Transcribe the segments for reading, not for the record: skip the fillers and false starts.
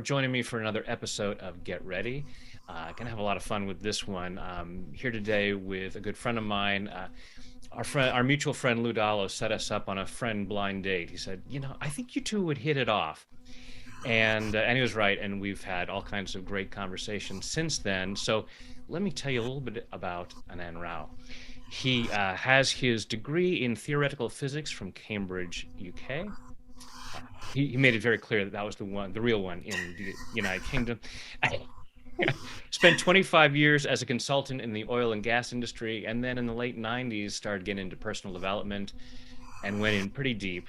joining me for another episode of Get Ready. Gonna have a lot of fun with this one. Here today with a good friend of mine. Our mutual friend Lou Dallo set us up on a friend blind date. He said, I think you two would hit it off. And he was right, and we've had all kinds of great conversations since then. So let me tell you a little bit about Anand Rao. He has his degree in theoretical physics from Cambridge, UK. He made it very clear that that was the real one in the United Kingdom. Spent 25 years as a consultant in the oil and gas industry, and then in the late 90s started getting into personal development and went in pretty deep,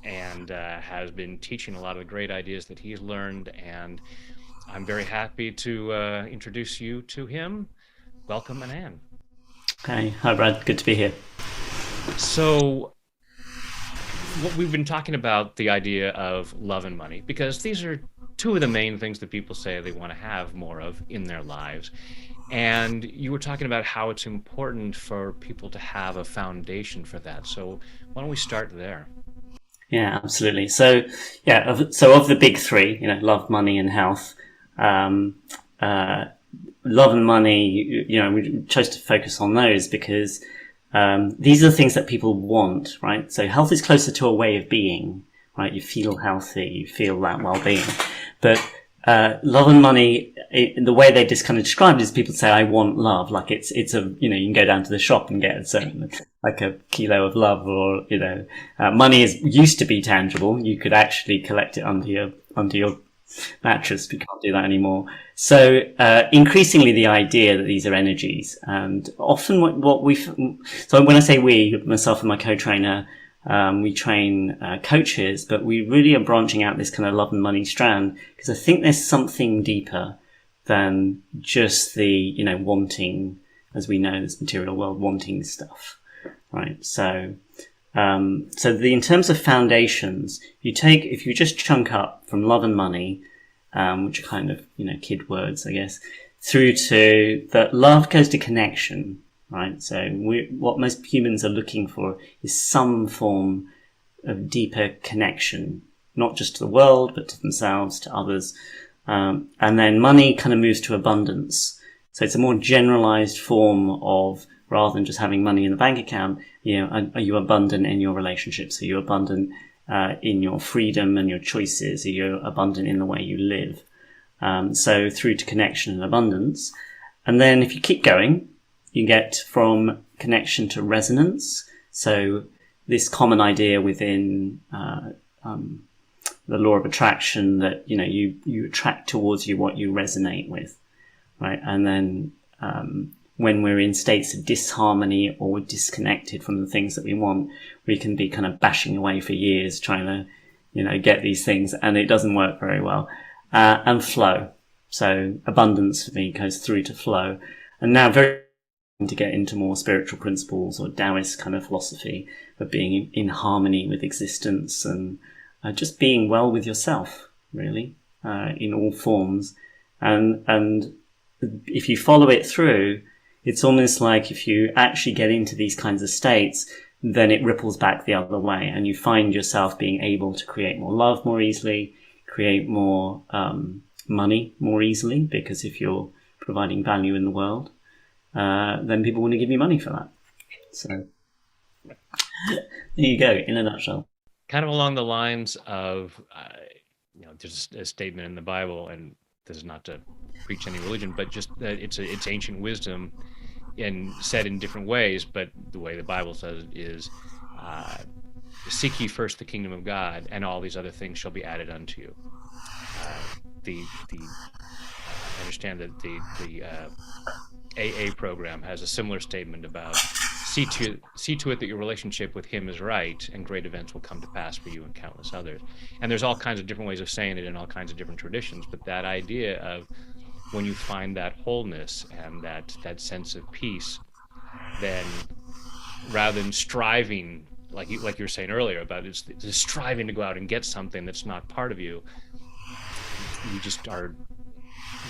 and has been teaching a lot of the great ideas that he's learned. And I'm very happy to introduce you to him. Welcome, Anand. Hi Brad, good to be here. So what we've been talking about the idea of love and money, because these are two of the main things that people say they want to have more of in their lives. And you were talking about how it's important for people to have a foundation for that. So why don't we start there? Yeah, absolutely. So of the big three, love, money, and health. Um, uh, Love and money, we chose to focus on those because these are the things that people want, right? So health is closer to a way of being, right? You feel healthy, you feel that well-being. But love and money, the way they just kind of describe it is people say, I want love. Like it's a, you can go down to the shop and get like a kilo of love, or, money used to be tangible. You could actually collect it under your mattress. We can't do that anymore. So increasingly the idea that these are energies, and often so when I say we, myself and my co-trainer, we train coaches, but we really are branching out this kind of love and money strand because I think there's something deeper than just the, wanting, as we know, this material world, wanting stuff, right? So in terms of foundations, if you just chunk up from love and money, which are kind of, kid words, I guess, through to that love goes to connection, right? So what most humans are looking for is some form of deeper connection, not just to the world, but to themselves, to others. And then money kind of moves to abundance. So it's a more generalized form of, rather than just having money in the bank account, are you abundant in your relationships? Are you abundant in your freedom and your choices? Are you abundant in the way you live? So through to connection and abundance. And then if you keep going, you get from connection to resonance. So this common idea within the law of attraction that, you attract towards you what you resonate with, right? And then when we're in states of disharmony or disconnected from the things that we want, we can be kind of bashing away for years trying to, get these things, and it doesn't work very well. And flow. So abundance for me goes through to flow. And now very to get into more spiritual principles or Taoist kind of philosophy of being in harmony with existence and just being well with yourself, really, in all forms. And if you follow it through, it's almost like if you actually get into these kinds of states, then it ripples back the other way, and you find yourself being able to create more love more easily, create more money more easily, because if you're providing value in the world, then people want to give you money for that. So there you go, in a nutshell. Kind of along the lines of, there's a statement in the Bible, and this is not to preach any religion, but just that it's ancient wisdom and said in different ways. But the way the Bible says it is, seek ye first the kingdom of God, and all these other things shall be added unto you. I understand that the AA program has a similar statement about see to it that your relationship with him is right, and great events will come to pass for you and countless others. And there's all kinds of different ways of saying it in all kinds of different traditions, but that idea of when you find that wholeness and that sense of peace, then rather than striving, like you were saying earlier about it's striving to go out and get something that's not part of you, you just are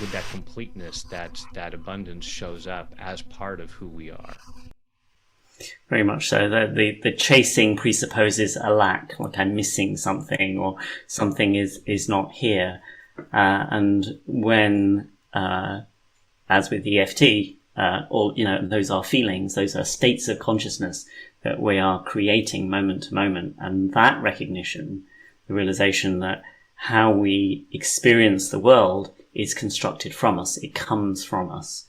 with that completeness, that abundance shows up as part of who we are. Very much so. The chasing presupposes a lack, like I'm missing something or something is not here. And when, as with EFT, or, those are feelings, those are states of consciousness that we are creating moment to moment. And that recognition, the realization that how we experience the world is constructed from us. It comes from us.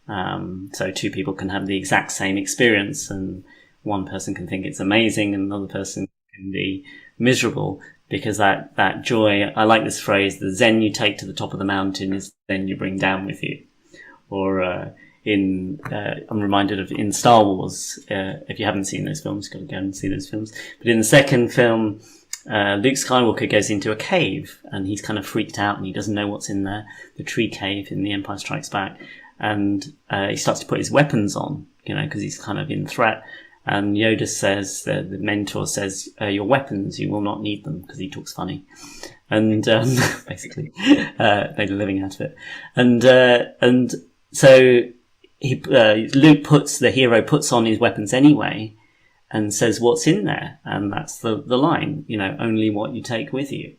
So two people can have the exact same experience, and one person can think it's amazing and another person can be miserable, because that joy, I like this phrase, the Zen you take to the top of the mountain is Zen you bring down with you. Or, I'm reminded of in Star Wars, if you haven't seen those films, you've got to go and see those films. But in the second film, Luke Skywalker goes into a cave and he's kind of freaked out and he doesn't know what's in there, the tree cave in The Empire Strikes Back. And he starts to put his weapons on, because he's kind of in threat. And Yoda says, the mentor says, your weapons, you will not need them, because he talks funny. And basically, made a living out of it. And so the hero puts on his weapons anyway and says, what's in there? And that's the line, only what you take with you.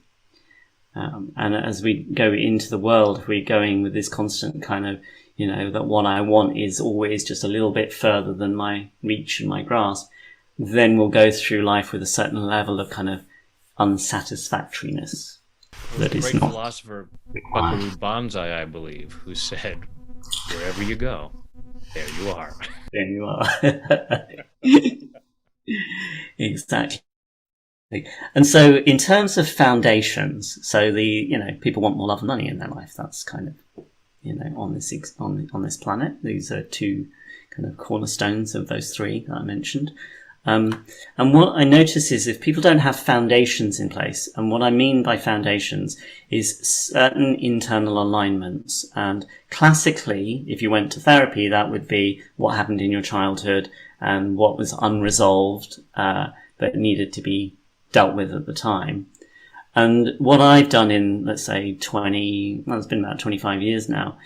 And as we go into the world, if we're going with this constant kind of, that what I want is always just a little bit further than my reach and my grasp, then we'll go through life with a certain level of kind of unsatisfactoriness. That is not. Philosopher Buckaroo Banzai, I believe, who said, wherever you go, there you are. There you are. Exactly. And so in terms of foundations, so people want more love and money in their life. That's kind of, on this planet. These are two kind of cornerstones of those three that I mentioned. And what I notice is if people don't have foundations in place, and what I mean by foundations is certain internal alignments. And classically, if you went to therapy, that would be what happened in your childhood and what was unresolved, that needed to be dealt with at the time. And what I've done in, let's say, it's been about 25 years now,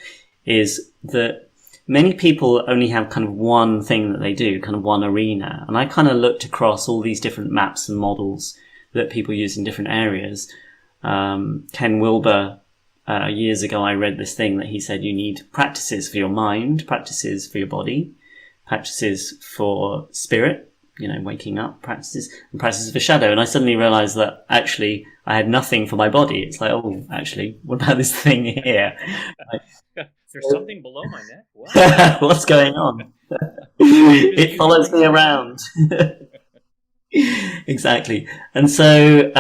is that many people only have kind of one thing that they do, kind of one arena. And I kind of looked across all these different maps and models that people use in different areas. Ken Wilber, years ago, I read this thing that he said you need practices for your mind, practices for your body, practices for spirit, waking up, practices, and practices for shadow. And I suddenly realized that actually I had nothing for my body. It's like, oh, actually, what about this thing here? There's something below my neck. What? What's going on? It follows me around. Exactly. And so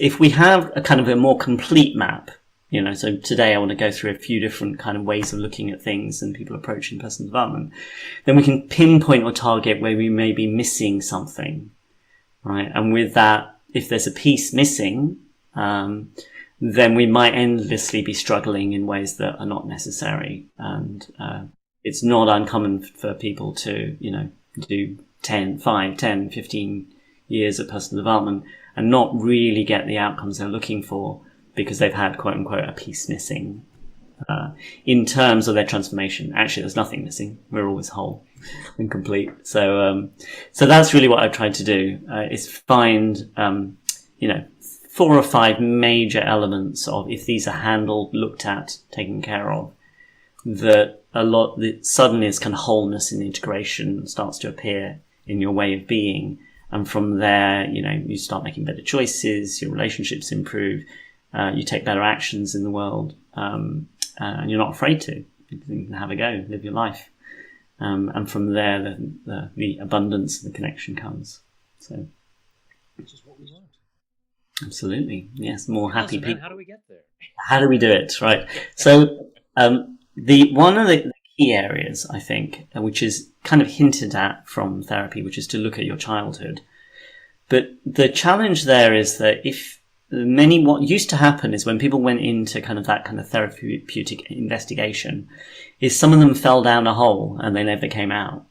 if we have a kind of a more complete map, so today I want to go through a few different kind of ways of looking at things and people approaching personal development, then we can pinpoint or target where we may be missing something, right? And with that, if there's a piece missing, then we might endlessly be struggling in ways that are not necessary. And it's not uncommon for people to, do 5, 10, 15 years of personal development and not really get the outcomes they're looking for because they've had, quote unquote, a piece missing. In terms of their transformation, actually, there's nothing missing. We're always whole and complete. So that's really what I've tried to do, is find, 4 or 5 major elements of, if these are handled, looked at, taken care of, that suddenly is kind of wholeness and integration starts to appear in your way of being. And from there, you start making better choices, your relationships improve, you take better actions in the world, and you're not afraid to. You can have a go, live your life. And from there, the abundance and the connection comes. So, which is what we want. Absolutely. Yes, more happy people. How do we get there? How do we do it? Right. So, one of the key areas, I think, which is kind of hinted at from therapy, which is to look at your childhood. But the challenge there is that what used to happen is when people went into kind of that kind of therapeutic investigation, is some of them fell down a hole and they never came out.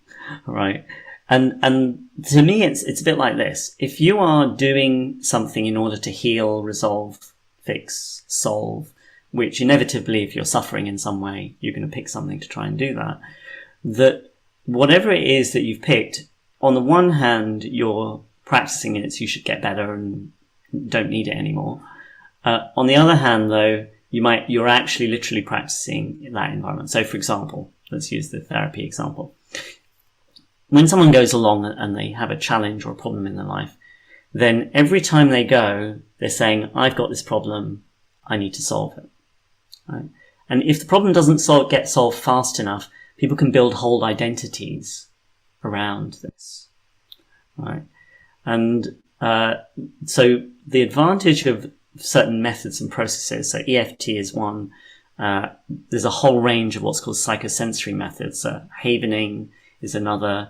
Right. And to me, it's a bit like this. If you are doing something in order to heal, resolve, fix, solve, which inevitably, if you're suffering in some way, you're going to pick something to try and do that, that whatever it is that you've picked, on the one hand, you're practicing it so you should get better and don't need it anymore. On the other hand, though, you're actually literally practicing in that environment. So for example, let's use the therapy example. When someone goes along and they have a challenge or a problem in their life, then every time they go, they're saying, I've got this problem, I need to solve it. Right? And if the problem doesn't get solved fast enough, people can build whole identities around this. Right? And so the advantage of certain methods and processes, so EFT is one, there's a whole range of what's called psychosensory methods. Havening is another,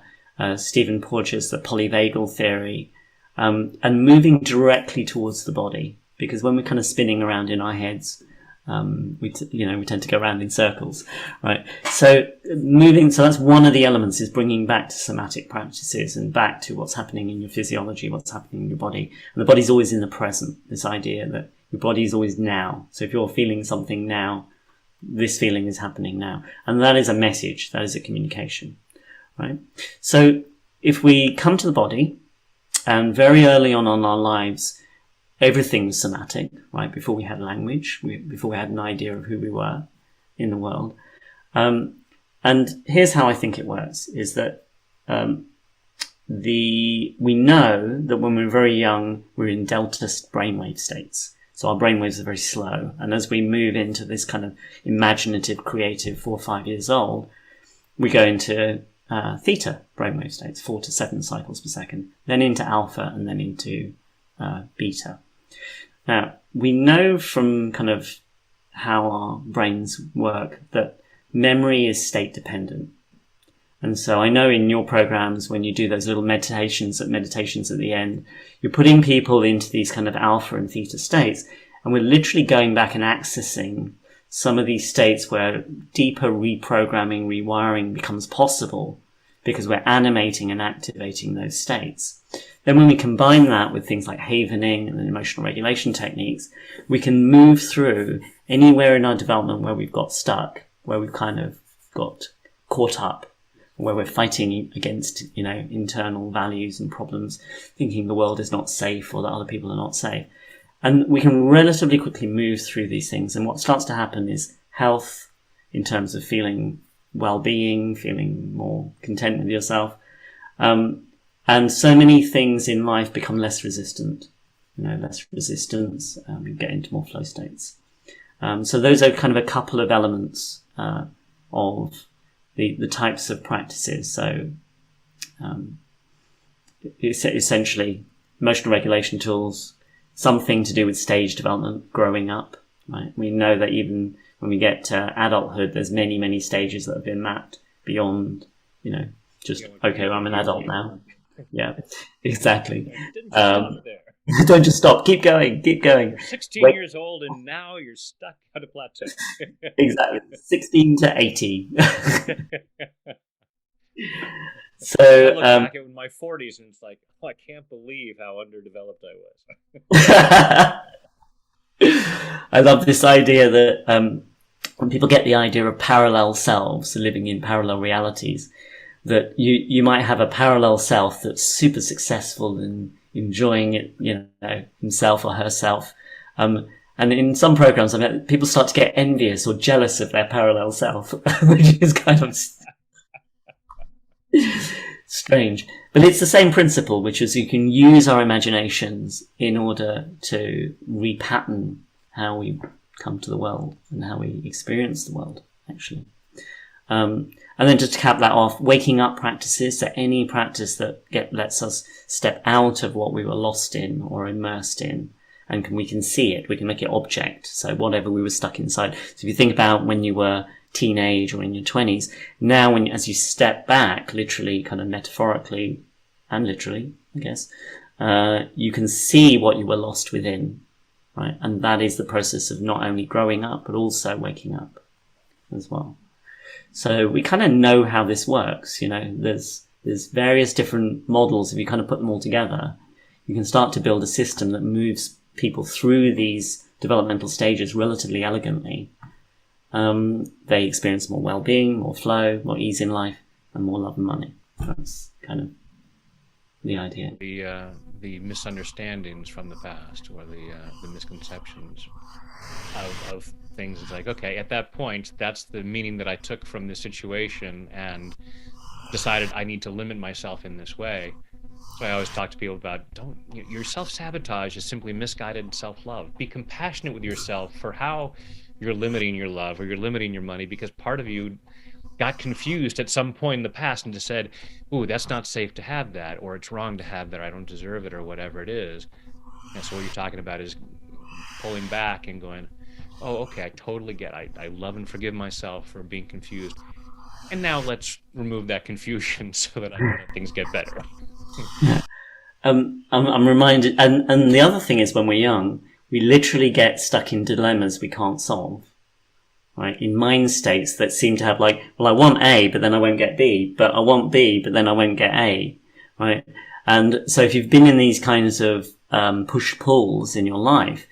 Stephen Porges, the polyvagal theory, and moving directly towards the body. Because when we're kind of spinning around in our heads, we tend to go around in circles, right? So that's one of the elements, is bringing back to somatic practices and back to what's happening in your physiology, what's happening in your body. And the body's always in the present, this idea that your body is always now. So if you're feeling something now, this feeling is happening now. And that is a message, that is a communication, right? So if we come to the body, and very early on in our lives, everything was somatic, right? Before we had language, before we had an idea of who we were in the world. And here's how I think it works, is that we know that when we're very young, we're in delta brainwave states. So our brainwaves are very slow. And as we move into this kind of imaginative, creative 4 or 5 years old, we go into theta brainwave states, 4 to 7 cycles per second, then into alpha, and then into beta. Now, we know from kind of how our brains work that memory is state dependent. And so I know in your programs, when you do those little meditations at the end, you're putting people into these kind of alpha and theta states. And we're literally going back and accessing some of these states where deeper reprogramming, rewiring becomes possible because we're animating and activating those states. Then when we combine that with things like havening and emotional regulation techniques, we can move through anywhere in our development where we've got stuck, where we've kind of got caught up, where we're fighting against, internal values and problems, thinking the world is not safe or that other people are not safe. And we can relatively quickly move through these things. And what starts to happen is health in terms of feeling well-being, feeling more content with yourself. And so many things in life become less resistant, less resistance. We get into more flow states. So those are kind of a couple of elements of the types of practices. So it's essentially emotional regulation tools, something to do with stage development, growing up. Right? We know that even when we get to adulthood, there's many, many stages that have been mapped beyond, just, okay, I'm an adult now. Yeah, exactly. Didn't stop there. Don't just stop. Keep going. You're 16 years old and now you're stuck at a plateau. Exactly. 16 to 80. So I look back at my 40s and it's like, I can't believe how underdeveloped I was. I love this idea that when people get the idea of parallel selves, living in parallel realities, that you might have a parallel self that's super successful and enjoying it, himself or herself. And in some programs, people start to get envious or jealous of their parallel self, which is kind of strange. But it's the same principle, which is you can use our imaginations in order to repattern how we come to the world and how we experience the world, actually. And then just to cap that off, waking up practices, so any practice that lets us step out of what we were lost in or immersed in, and we can see it, we can make it object. So whatever we were stuck inside. So if you think about when you were teenage or in your 20s, now as you step back, literally, kind of metaphorically and literally, I guess, you can see what you were lost within, right? And that is the process of not only growing up, but also waking up as well. So we kind of know how this works. There's various different models. If you kind of put them all together, you can start to build a system that moves people through these developmental stages relatively elegantly. They experience more well-being, more flow, more ease in life, and more love and money. That's kind of the idea. The misunderstandings from the past, or the misconceptions of things. It's like, okay, at that point, that's the meaning that I took from this situation and decided I need to limit myself in this way. So I always talk to people about don't your self-sabotage is simply misguided self-love. Be compassionate with yourself for how you're limiting your love or you're limiting your money because part of you got confused at some point in the past and just said, "Ooh, that's not safe to have that," or "It's wrong to have that," or "I don't deserve it," or whatever it is. And so what you're talking about is pulling back and going, "Oh, okay, I totally get it. I love and forgive myself for being confused. And now let's remove that confusion so that I can let things get better." I'm reminded, and the other thing is when we're young, we literally get stuck in dilemmas we can't solve. Right? In mind states that seem to have like, well, I want A, but then I won't get B, but I want B, but then I won't get A. Right? And so if you've been in these kinds of push-pulls in your life,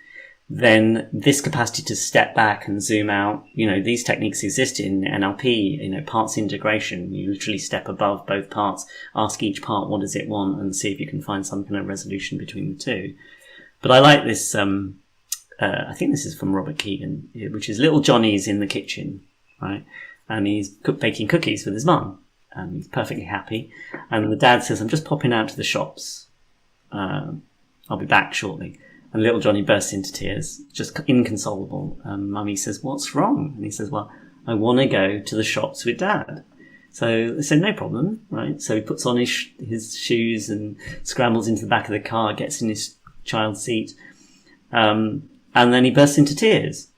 then this capacity to step back and zoom out, these techniques exist in NLP, parts integration. You literally step above both parts, ask each part what does it want, and see if you can find some kind of resolution between the two. But I like this, I think this is from Robert Keegan, which is little Johnny's in the kitchen, right? And he's baking cookies with his mum, and he's perfectly happy. And the dad says, "I'm just popping out to the shops. I'll be back shortly." And little Johnny bursts into tears, just inconsolable. Mummy says, "What's wrong?" And he says, "Well, I want to go to the shops with Dad." So they said, "No problem," right? So he puts on his shoes and scrambles into the back of the car, gets in his child's seat, and then he bursts into tears.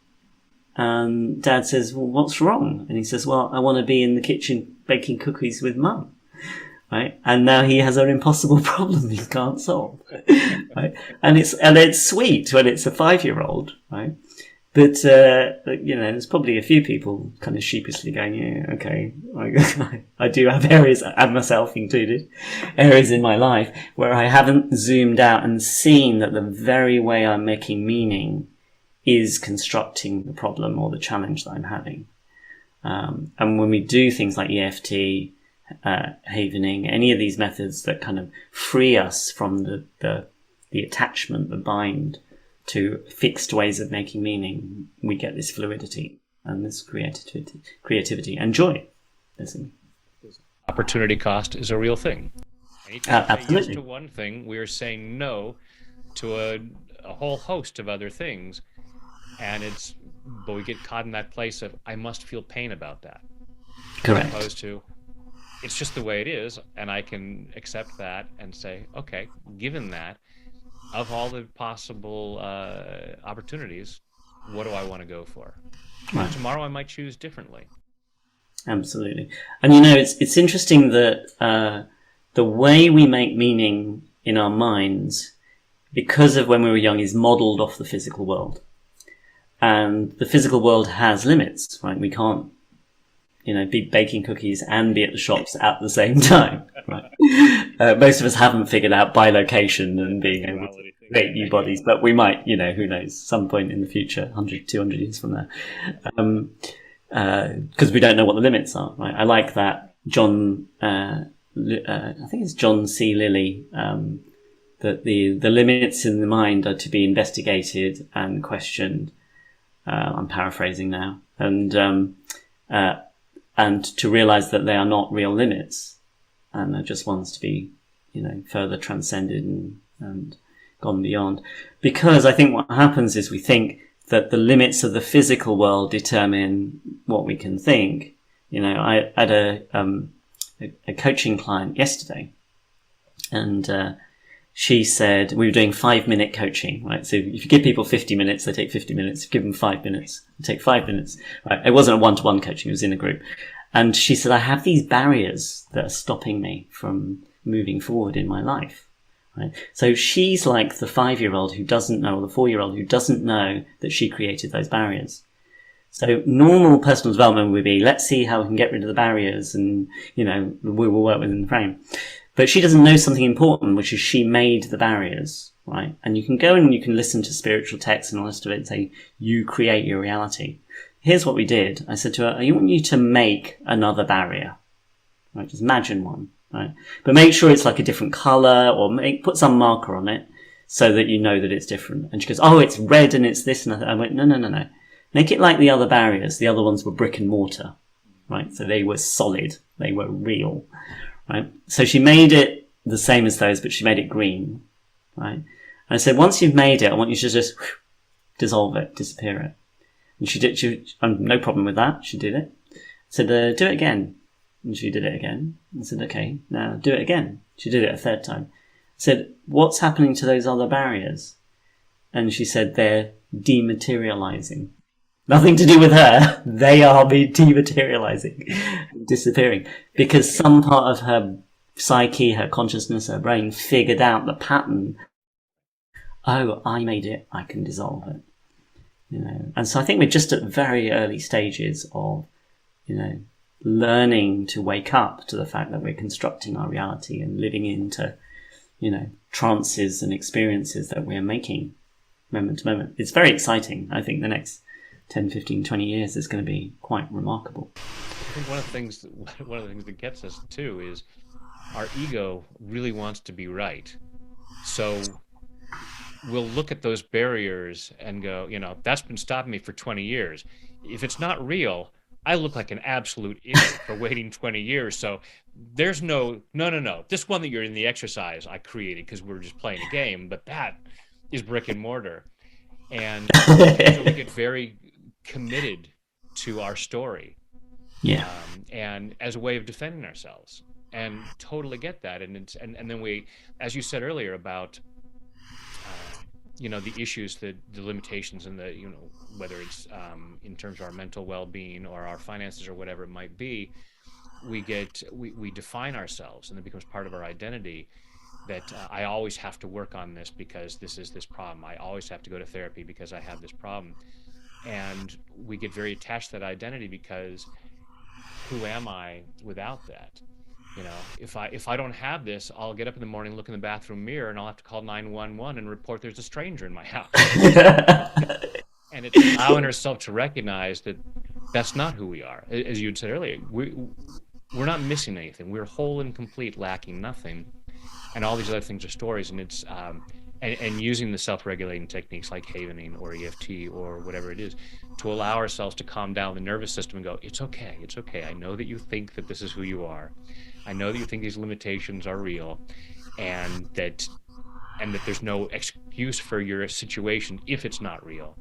And Dad says, "Well, what's wrong?" And he says, "Well, I want to be in the kitchen baking cookies with Mum." Right, and now he has an impossible problem he can't solve. Right, and it's sweet when it's a 5-year-old, right? But there's probably a few people kind of sheepishly going, "Yeah, okay, I do have areas, and myself included, areas in my life where I haven't zoomed out and seen that the very way I'm making meaning is constructing the problem or the challenge that I'm having." And when we do things like EFT, havening, any of these methods that kind of free us from the attachment, the bind to fixed ways of making meaning, we get this fluidity and this creativity and joy, basically. Opportunity cost is a real thing. Anytime we say yes Absolutely. to one thing, we are saying no to a whole host of other things. But we get caught in that place of, I must feel pain about that. As Correct. opposed to, it's just the way it is, and I can accept that and say, okay, given that, of all the possible opportunities, what do I want to go for? Right. Tomorrow I might choose differently. Absolutely. And it's interesting that the way we make meaning in our minds, because of when we were young, is modeled off the physical world. And the physical world has limits, right? We can't be baking cookies and be at the shops at the same time. Right? Most of us haven't figured out bilocation and being able to create new bodies, but we might, who knows, some point in the future, 100, 200 years from there. Because we don't know what the limits are, right? I like that I think it's John C. Lilly, that the limits in the mind are to be investigated and questioned. I'm paraphrasing now. And to realize that they are not real limits and are just ones to be, further transcended and gone beyond. Because I think what happens is we think that the limits of the physical world determine what we can think. I had a coaching client yesterday, and she said we were doing 5-minute coaching, right? So if you give people 50 minutes, they take 50 minutes. If you give them 5 minutes, they take 5 minutes. Right? It wasn't a one-to-one coaching; it was in a group. And she said, "I have these barriers that are stopping me from moving forward in my life." Right? So she's like the 5-year-old who doesn't know, or the 4-year-old who doesn't know that she created those barriers. So normal personal development would be, let's see how we can get rid of the barriers and, we will work within the frame. But she doesn't know something important, which is she made the barriers, right? And you can go and you can listen to spiritual texts and all the rest of it and say, you create your reality. Here's what we did. I said to her, I want you to make another barrier, right? Just imagine one, right? But make sure it's like a different color or put some marker on it so that you know that it's different. And she goes, oh, it's red and it's this and that. I went, no. Make it like the other barriers. The other ones were brick and mortar, right? So they were solid. They were real, right? So she made it the same as those, but she made it green, right? And I said, once you've made it, I want you to just dissolve it, disappear it. And she did. No problem with that. She did it. I said, do it again. And she did it again. I said, okay, now do it again. She did it a third time. I said, what's happening to those other barriers? And she said, they're dematerializing. Nothing to do with her. They are dematerializing, disappearing. Because some part of her psyche, her consciousness, her brain figured out the pattern. Oh, I made it. I can dissolve it. And so I think we're just at very early stages of, learning to wake up to the fact that we're constructing our reality and living into, trances and experiences that we're making moment to moment. It's very exciting. I think the next 10, 15, 20 years is going to be quite remarkable. I think one of the things that gets us too is our ego really wants to be right. So we'll look at those barriers and go, that's been stopping me for 20 years. If it's not real, I look like an absolute idiot for waiting 20 years. So there's no. This one that you're in the exercise, I created because we're just playing a game, but that is brick and mortar. And so we get very committed to our story. Yeah. And as a way of defending ourselves, and totally get that. And then we, as you said earlier about, the issues, the limitations, and whether it's in terms of our mental well-being or our finances or whatever it might be, we define ourselves, and it becomes part of our identity. That I always have to work on this because this is this problem. I always have to go to therapy because I have this problem. And we get very attached to that identity because who am I without that? If I don't have this, I'll get up in the morning, look in the bathroom mirror, and I'll have to call 911 and report there's a stranger in my house. And it's allowing ourselves to recognize that that's not who we are. As you had said earlier, we're not missing anything. We're whole and complete, lacking nothing. And all these other things are stories, and it's and using the self-regulating techniques like havening or EFT or whatever it is to allow ourselves to calm down the nervous system and go, it's okay. I know that you think that this is who you are. I know that you think these limitations are real, and that there's no excuse for your situation if it's not real.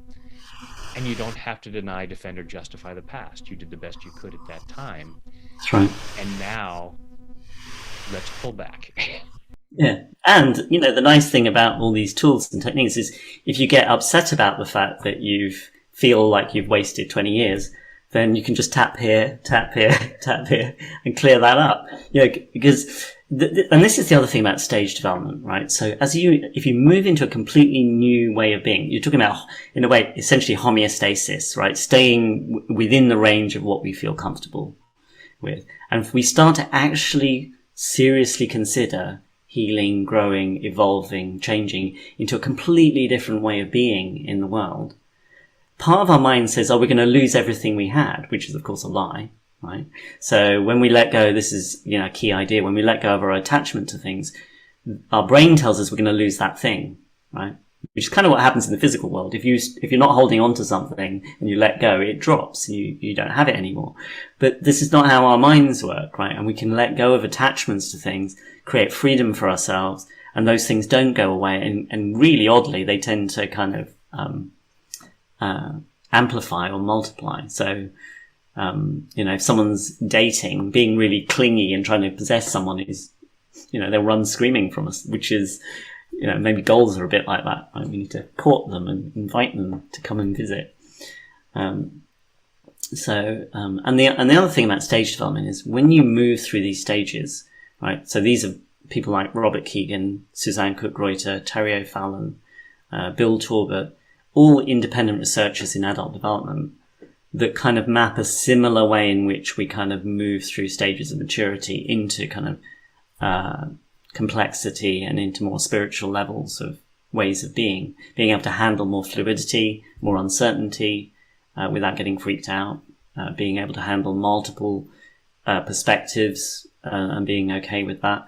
And you don't have to deny, defend, or justify the past. You did the best you could at that time. That's right. And now, let's pull back. Yeah. And, the nice thing about all these tools and techniques is if you get upset about the fact that you feel like you've wasted 20 years, then you can just tap here, tap here, tap here, and clear that up. Because, and this is the other thing about stage development, right? So if you move into a completely new way of being, you're talking about, in a way, essentially homeostasis, right? Staying within the range of what we feel comfortable with. And if we start to actually seriously consider healing, growing, evolving, changing into a completely different way of being in the world, part of our mind says, we're going to lose everything we had, which is, of course, a lie, right? So when we let go, this is, a key idea. When we let go of our attachment to things, our brain tells us we're going to lose that thing, right? Which is kind of what happens in the physical world. If you're not holding on to something and you let go, it drops and you don't have it anymore. But this is not how our minds work, right? And we can let go of attachments to things, create freedom for ourselves, and those things don't go away. And really oddly, they tend to kind of amplify or multiply. So, if someone's dating, being really clingy and trying to possess someone is, they'll run screaming from us, which is, maybe goals are a bit like that. Right? We need to court them and invite them to come and visit. And the other thing about stage development is when you move through these stages, right? So these are people like Robert Keegan, Suzanne Cook-Reuter, Terry O'Fallon, Bill Torbert, all independent researchers in adult development that kind of map a similar way in which we kind of move through stages of maturity into kind of complexity and into more spiritual levels of ways of being able to handle more fluidity, more uncertainty, without getting freaked out, being able to handle multiple perspectives, and being okay with that.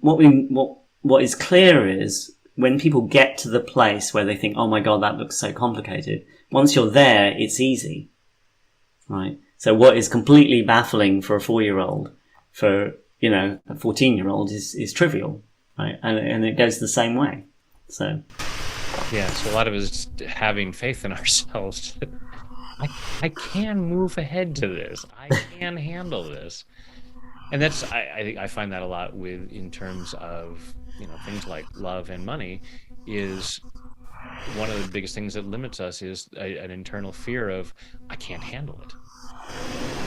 What is clear is when people get to the place where they think, oh my God, that looks so complicated, once you're there, it's easy, right? So what is completely baffling for a 4-year-old, for, a 14-year-old is trivial, right? And it goes the same way. So. Yeah, so a lot of it is having faith in ourselves. I can move ahead to this. I can handle this. And that's I think I find that a lot with in terms of things like love and money is one of the biggest things that limits us is an internal fear of I can't handle it.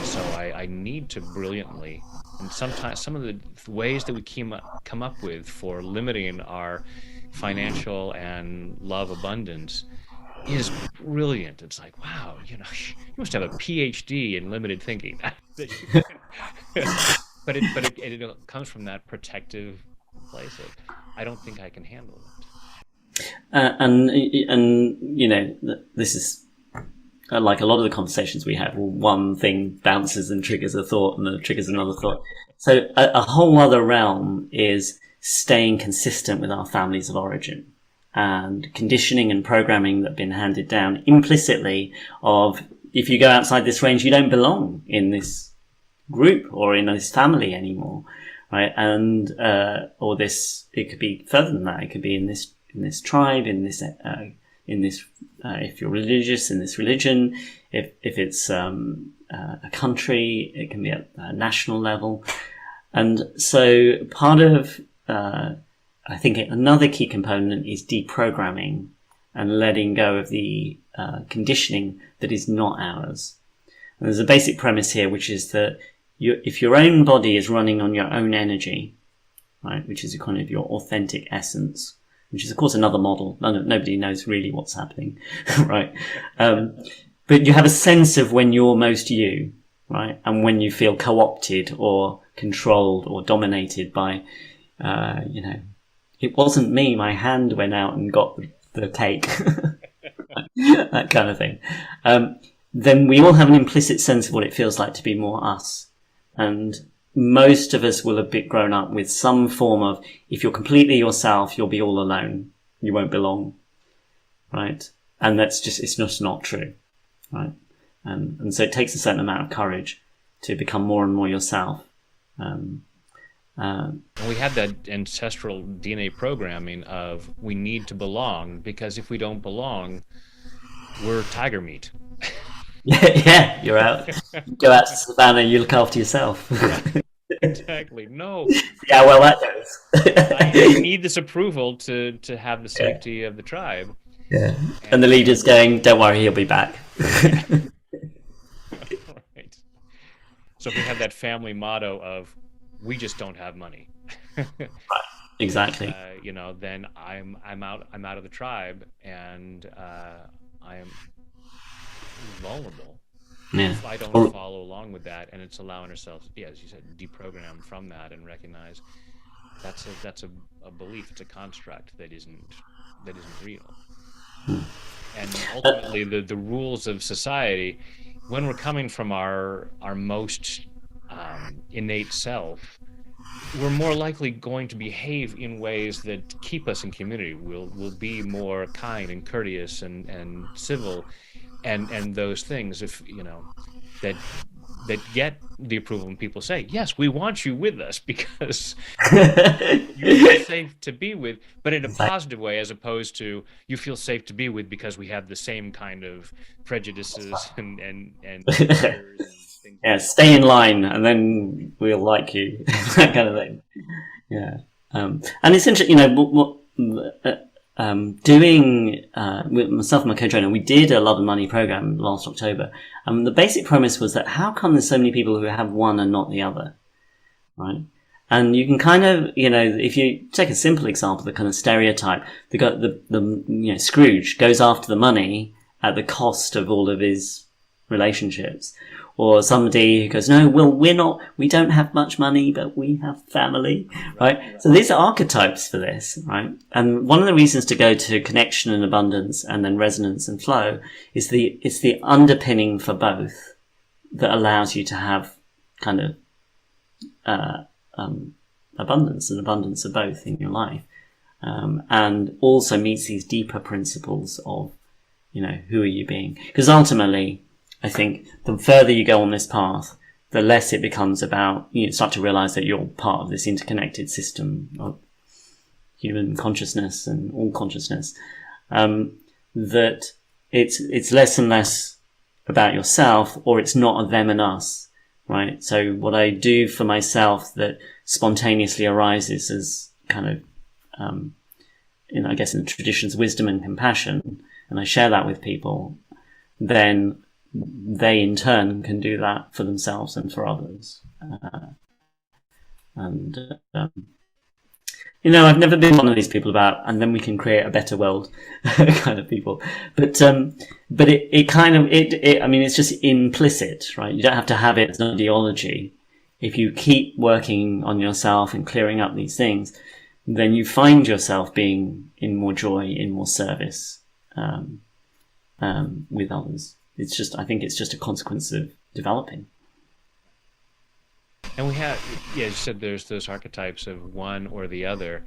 So I need to brilliantly, and sometimes some of the ways that we come up with for limiting our financial and love abundance is brilliant. It's like, wow, you must have a PhD in limited thinking. But it comes from that protective place of I don't think I can handle it. This is like a lot of the conversations we have. One thing bounces and triggers a thought, and then triggers another thought. So a whole other realm is staying consistent with our families of origin and conditioning and programming that have been handed down implicitly of if you go outside this range, you don't belong in this group or in this family anymore, right? And or this, it could be further than that. It could be in this tribe, in this if you're religious, in this religion. If it's a country, it can be at a national level. And so part of I think another key component is deprogramming and letting go of the conditioning that is not ours. And there's a basic premise here, which is that if your own body is running on your own energy, right, which is kind of your authentic essence, which is of course another model. Nobody knows really what's happening, right? But you have a sense of when you're most you, right, and when you feel co-opted or controlled or dominated by, it wasn't me. My hand went out and got the cake, that kind of thing. Then we all have an implicit sense of what it feels like to be more us. And most of us will have grown up with some form of, if you're completely yourself, you'll be all alone. You won't belong. Right? And it's just not true. Right? And so it takes a certain amount of courage to become more and more yourself. We had that ancestral DNA programming of we need to belong because if we don't belong, we're tiger meat. Yeah, you're out. You go out to savannah, you look after yourself. Exactly. No. Yeah, well, that goes. I need this approval to have the safety of the tribe. Yeah. And the leader's going, don't worry, he'll be back. Right. So if we have that family motto of we just don't have money. Right. Exactly. Then I'm out of the tribe and I am vulnerable. Yeah. If I don't follow along with that, and it's allowing ourselves, as you said, deprogram from that and recognize that's a belief, it's a construct that isn't real. And ultimately, the rules of society, when we're coming from our most innate self, we're more likely going to behave in ways that keep us in community. We'll be more kind and courteous and civil. And those things, if that get the approval, and people say, yes, we want you with us because you're safe to be with, but in a positive way, as opposed to you feel safe to be with because we have the same kind of prejudices and fears and things. Yeah, stay in line and then we'll like you. That kind of thing. Yeah. And it's interesting, doing with myself and my co-trainer, we did a Love and Money program last October. The basic premise was that how come there's so many people who have one and not the other, right? And you can kind of, if you take a simple example, the kind of stereotype, the Scrooge goes after the money at the cost of all of his relationships. Or somebody who goes, no, well, we don't have much money, but we have family, right? So these are archetypes for this, right? And one of the reasons to go to connection and abundance and then resonance and flow is it's the underpinning for both that allows you to have kind of, abundance and abundance of both in your life. and also meets these deeper principles of, who are you being? Because ultimately, I think the further you go on this path, the less it becomes about, you start to realize that you're part of this interconnected system of human consciousness and all consciousness, that it's less and less about yourself, or it's not a them and us, right? So what I do for myself that spontaneously arises as kind of, I guess in the traditions of wisdom and compassion, and I share that with people, then they in turn can do that for themselves and for others. I've never been one of these people about, and then we can create a better world kind of people. But it's just implicit, right? You don't have to have it as an ideology. If you keep working on yourself and clearing up these things, then you find yourself being in more joy, in more service, with others. I think it's just a consequence of developing. And you said there's those archetypes of one or the other.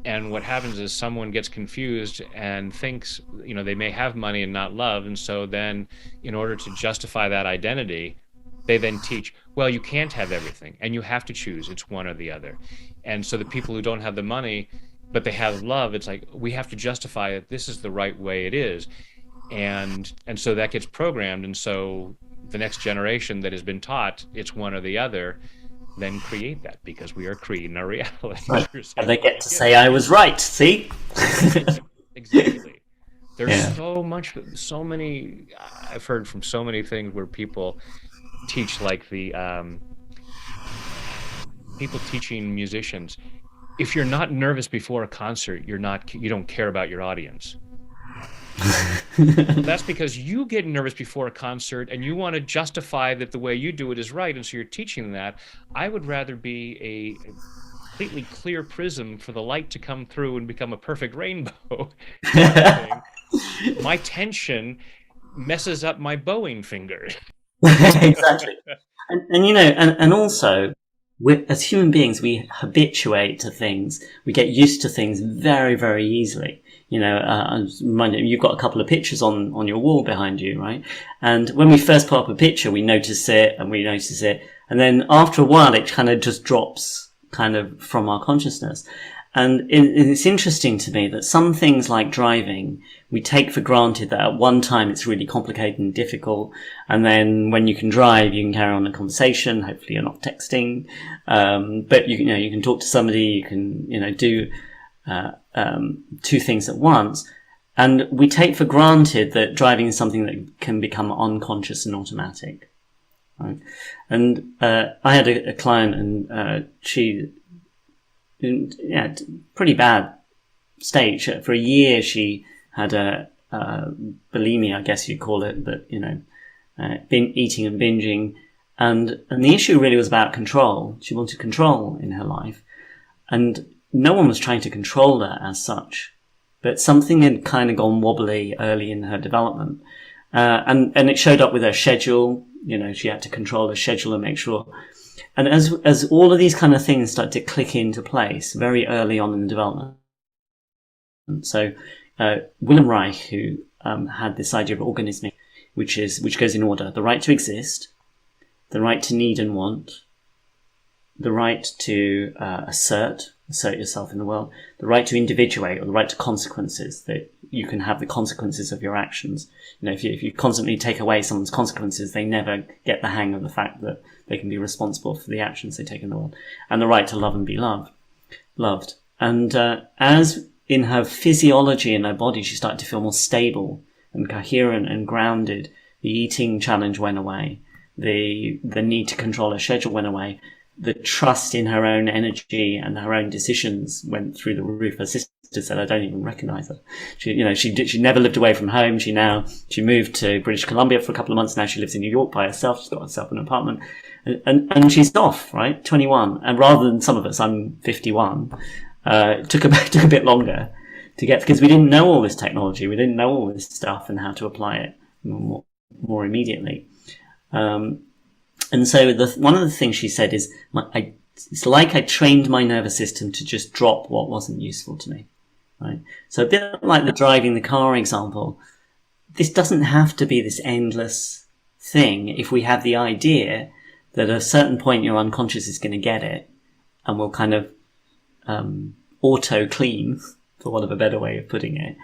And what happens is someone gets confused and thinks, they may have money and not love. And so then in order to justify that identity, they then teach, well, you can't have everything and you have to choose. It's one or the other. And so the people who don't have the money, but they have love, it's like, we have to justify that this is the right way it is. And so that gets programmed. And so the next generation that has been taught it's one or the other then create that, because we are creating our reality. Right. And they get to say, I was right, see? Exactly. There's so many, I've heard from so many things where people teach, like the people teaching musicians, if you're not nervous before a concert, you don't care about your audience. That's because you get nervous before a concert and you want to justify that the way you do it is right, and so you're teaching that. I would rather be a completely clear prism for the light to come through and become a perfect rainbow. My tension messes up my bowing finger. Exactly. And also, as human beings, we habituate to things. We get used to things very, very easily. You've got a couple of pictures on your wall behind you, right? And when we first put up a picture, we notice it. And then after a while, it kind of just drops kind of from our consciousness. And it's interesting to me that some things like driving, we take for granted that at one time it's really complicated and difficult. And then when you can drive, you can carry on a conversation. Hopefully you're not texting. But you can talk to somebody, you can, do, two things at once. And we take for granted that driving is something that can become unconscious and automatic. Right? And, I had a client, and, she, pretty bad stage. For a year, she had a bulimia, I guess you'd call it, but, been eating and binging. And the issue really was about control. She wanted control in her life. And no one was trying to control her as such, but something had kind of gone wobbly early in her development. And it showed up with her schedule. She had to control her schedule and make sure. And as all of these kind of things start to click into place very early on in the development. So, Wilhelm Reich, who, had this idea of organismic, which goes in order: the right to exist, the right to need and want, the right to, assert yourself in the world, the right to individuate, or the right to consequences, that you can have the consequences of your actions. If you constantly take away someone's consequences, they never get the hang of the fact that they can be responsible for the actions they take in the world. And the right to love and be loved. And, as in her physiology in her body, she started to feel more stable and coherent and grounded, the eating challenge went away. The need to control her schedule went away. The trust in her own energy and her own decisions went through the roof. Her sister said, I don't even recognize her. She never lived away from home. She moved to British Columbia for a couple of months. Now she lives in New York by herself. She's got herself an apartment, and she's off, right? 21. And rather than some of us, I'm 51. It took a bit longer to get, because we didn't know all this technology. We didn't know all this stuff and how to apply it more immediately. And so one of the things she said is, it's like I trained my nervous system to just drop what wasn't useful to me. right? So a bit like the driving the car example, this doesn't have to be this endless thing if we have the idea that at a certain point your unconscious is going to get it and will kind of auto clean, for want of a better way of putting it.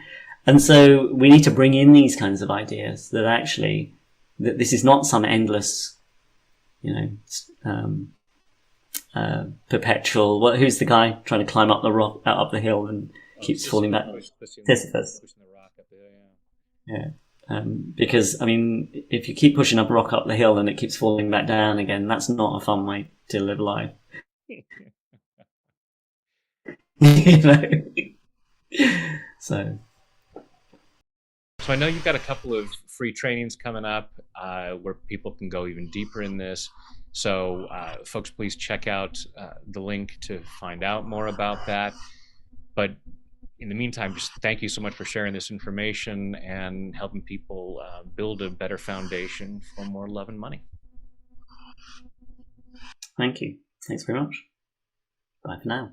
And so we need to bring in these kinds of ideas that actually that this is not some endless, you know, perpetual. Who's the guy trying to climb up the rock, up the hill and keeps falling back? Sisyphus. Pushing the rock up there, Yeah. Because I mean, if you keep pushing a rock up the hill and it keeps falling back down again, that's not a fun way to live life. yeah. You know? So So I know you've got a couple of free trainings coming up where people can go even deeper in this. So, folks, please check out the link to find out more about that. But in the meantime, just thank you so much for sharing this information and helping people build a better foundation for more love and money. thank you. Thanks very much. Bye for now.